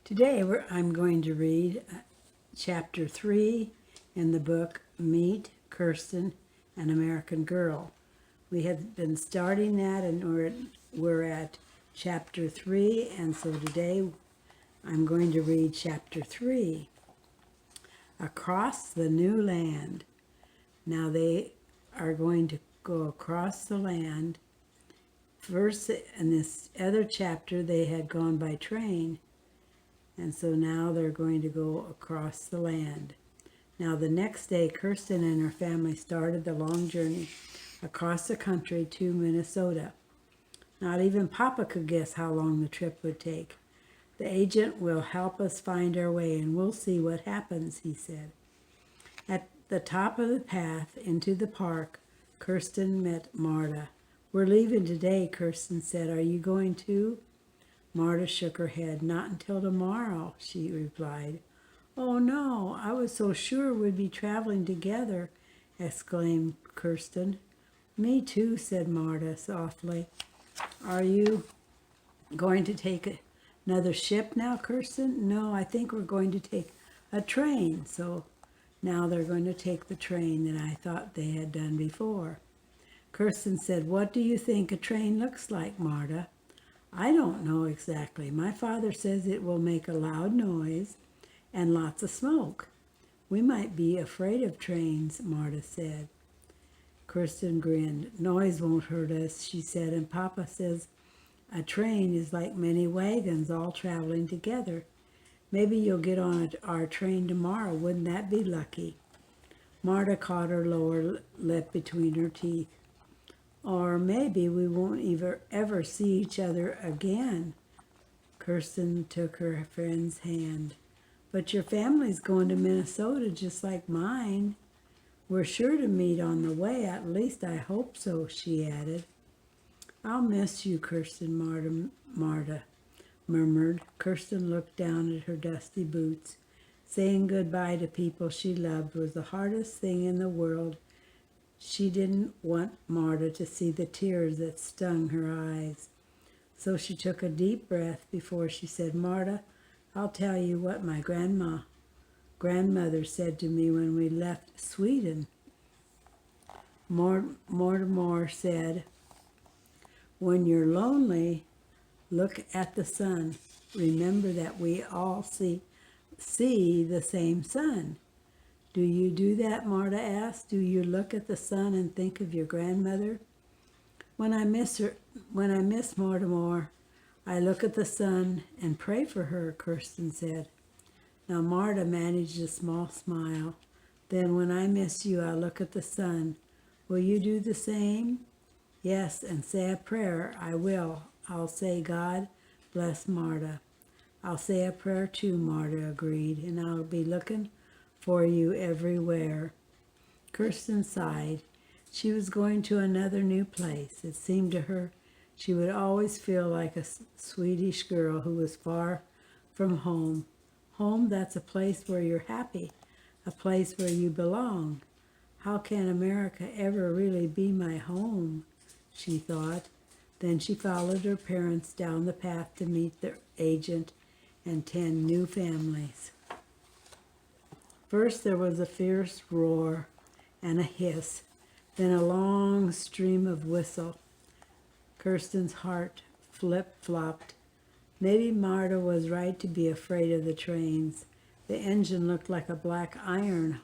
Today I'm going to read chapter 3 in the book Meet Kirsten, an American Girl. We have been starting that and we're at chapter 3, and so today I'm going to read chapter 3, Across the New Land. Now they are going to go across the land. First, in this other chapter, they had gone by train. And so now they're going to go across the land. Now the next day, Kirsten and her family started the long journey across the country to Minnesota. Not even Papa could guess how long the trip would take. The agent will help us find our way and we'll see what happens, he said. At the top of the path into the park, Kirsten met Marta. We're leaving today, Kirsten said. Are you going too? Marta shook her head. Not until tomorrow, she replied. Oh no, I was so sure we'd be traveling together, exclaimed Kirsten. Me too, said Marta softly. Are you going to take another ship now, Kirsten? No, I think we're going to take a train. So now they're going to take the train that I thought they had done before. Kirsten said, what do you think a train looks like, Marta? I don't know exactly. My father says it will make a loud noise and lots of smoke. We might be afraid of trains, Marta said. Kirsten grinned. Noise won't hurt us, she said, and Papa says a train is like many wagons all traveling together. Maybe you'll get on our train tomorrow. Wouldn't that be lucky? Marta caught her lower lip between her teeth. Or maybe we won't ever see each other again. Kirsten took her friend's hand. But your family's going to Minnesota just like mine. We're sure to meet on the way, at least I hope so, she added. I'll miss you, Kirsten, Marta murmured. Kirsten looked down at her dusty boots. Saying goodbye to people she loved was the hardest thing in the world. She didn't want Marta to see the tears that stung her eyes. So she took a deep breath before she said, Marta, I'll tell you what my grandmother said to me when we left Sweden. Mortimer said, when you're lonely, look at the sun. Remember that we all see the same sun. Do you do that, Marta asked? Do you look at the sun and think of your grandmother? When I miss Mortimer, I look at the sun and pray for her, Kirsten said. Now Marta managed a small smile. Then when I miss you, I look at the sun. Will you do the same? Yes, and say a prayer. I will. I'll say, God bless Marta. I'll say a prayer too, Marta agreed, and I'll be looking for you everywhere. Kirsten sighed. She was going to another new place. It seemed to her she would always feel like a Swedish girl who was far from home. Home, that's a place where you're happy, a place where you belong. How can America ever really be my home? She thought. Then she followed her parents down the path to meet their agent and 10 new families. First there was a fierce roar and a hiss, then a long stream of whistle. Kirsten's heart flip-flopped. Maybe Marta was right to be afraid of the trains. The engine looked like a black iron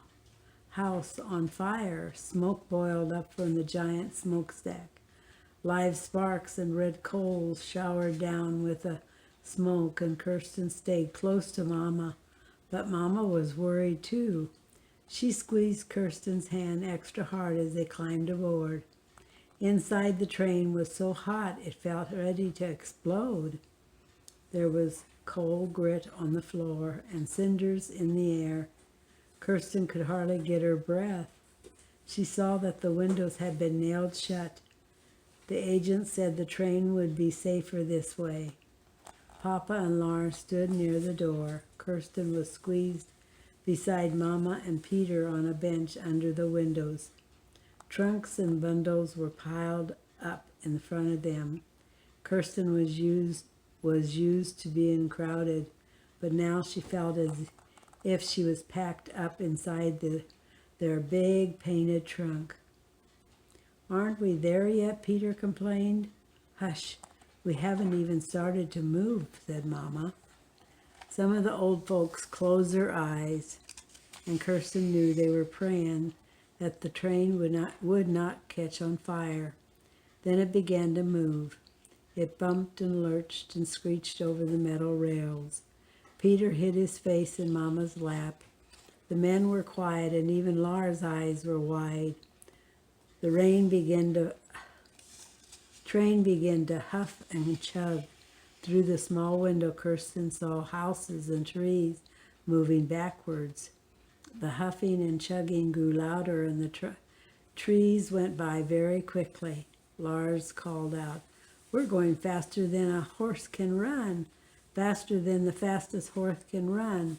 house on fire. Smoke boiled up from the giant smokestack. Live sparks and red coals showered down with the smoke, and Kirsten stayed close to Mama. But Mama was worried too. She squeezed Kirsten's hand extra hard as they climbed aboard. Inside the train was so hot it felt ready to explode. There was coal grit on the floor and cinders in the air. Kirsten could hardly get her breath. She saw that the windows had been nailed shut. The agent said the train would be safer this way. Papa and Laura stood near the door. Kirsten was squeezed beside Mama and Peter on a bench under the windows. Trunks and bundles were piled up in front of them. Kirsten was used to being crowded, but now she felt as if she was packed up inside their big painted trunk. "Aren't we there yet?" Peter complained. "Hush, we haven't even started to move," said Mama. Some of the old folks closed their eyes, and Kirsten knew they were praying that the train would not catch on fire. Then it began to move. It bumped and lurched and screeched over the metal rails. Peter hid his face in Mama's lap. The men were quiet, and even Laura's eyes were wide. The train began to huff and chug. Through the small window, Kirsten saw houses and trees moving backwards. The huffing and chugging grew louder, and the trees went by very quickly. Lars called out, "We're going faster than a horse can run, faster than the fastest horse can run."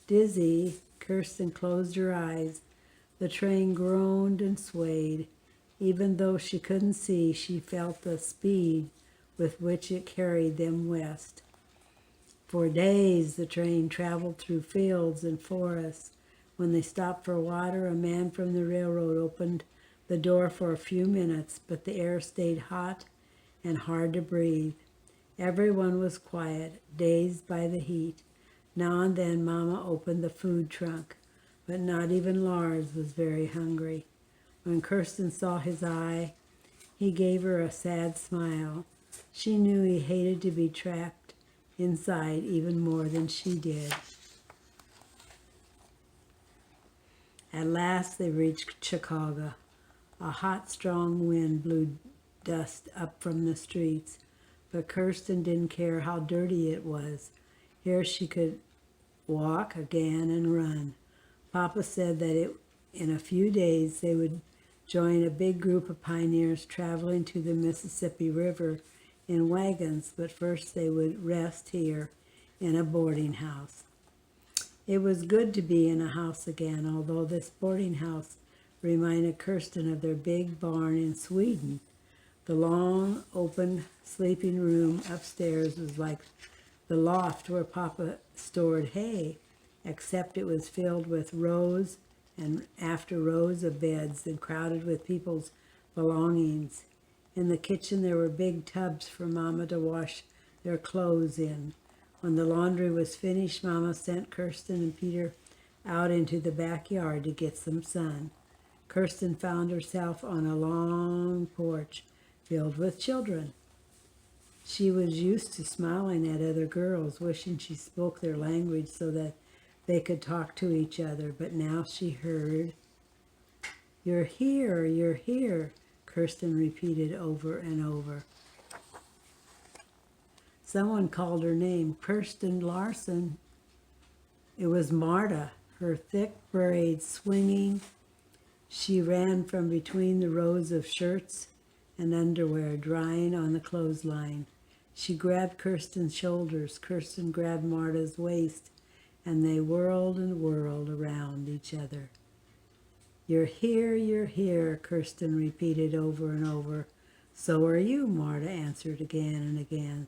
Dizzy, Kirsten closed her eyes. The train groaned and swayed. Even though she couldn't see, she felt the speed with which it carried them west. For days the train traveled through fields and forests. When they stopped for water, a man from the railroad opened the door for a few minutes, but the air stayed hot and hard to breathe. Everyone was quiet, dazed by the heat. Now and then Mama opened the food trunk, but not even Lars was very hungry. When Kirsten saw his eye, he gave her a sad smile. She knew he hated to be trapped inside even more than she did. At last they reached Chicago. A hot, strong wind blew dust up from the streets, but Kirsten didn't care how dirty it was. Here she could walk again and run. Papa said that in a few days they would join a big group of pioneers traveling to the Mississippi River in wagons, but first they would rest here in a boarding house. It was good to be in a house again, although this boarding house reminded Kirsten of their big barn in Sweden. The long, open sleeping room upstairs was like the loft where Papa stored hay, except it was filled with rows and after rows of beds and crowded with people's belongings. In the kitchen there were big tubs for Mama to wash their clothes in. When the laundry was finished, Mama sent Kirsten and Peter out into the backyard to get some sun. Kirsten found herself on a long porch filled with children. She was used to smiling at other girls, wishing she spoke their language so that they could talk to each other, but now she heard, "You're here, you're here," Kirsten repeated over and over. Someone called her name, Kirsten Larson. It was Marta, her thick braids swinging. She ran from between the rows of shirts and underwear drying on the clothesline. She grabbed Kirsten's shoulders. Kirsten grabbed Marta's waist, and they whirled and whirled around each other. You're here," Kirsten repeated over and over. "So are you," Marta answered again and again.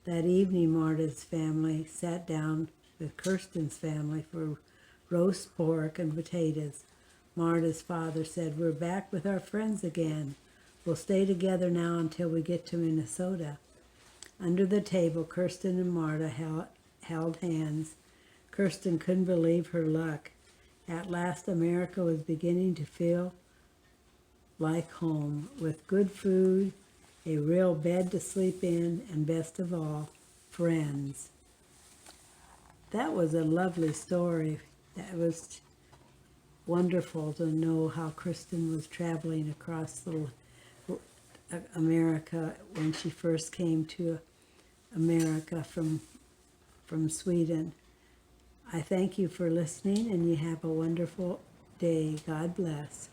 That evening, Marta's family sat down with Kirsten's family for roast pork and potatoes. Marta's father said, "We're back with our friends again. We'll stay together now until we get to Minnesota." Under the table, Kirsten and Marta held hands. Kirsten couldn't believe her luck. At last, America was beginning to feel like home, with good food, a real bed to sleep in, and best of all, friends. That was a lovely story. That was wonderful to know how Kirsten was traveling across America when she first came to America from Sweden. I thank you for listening, and you have a wonderful day. God bless.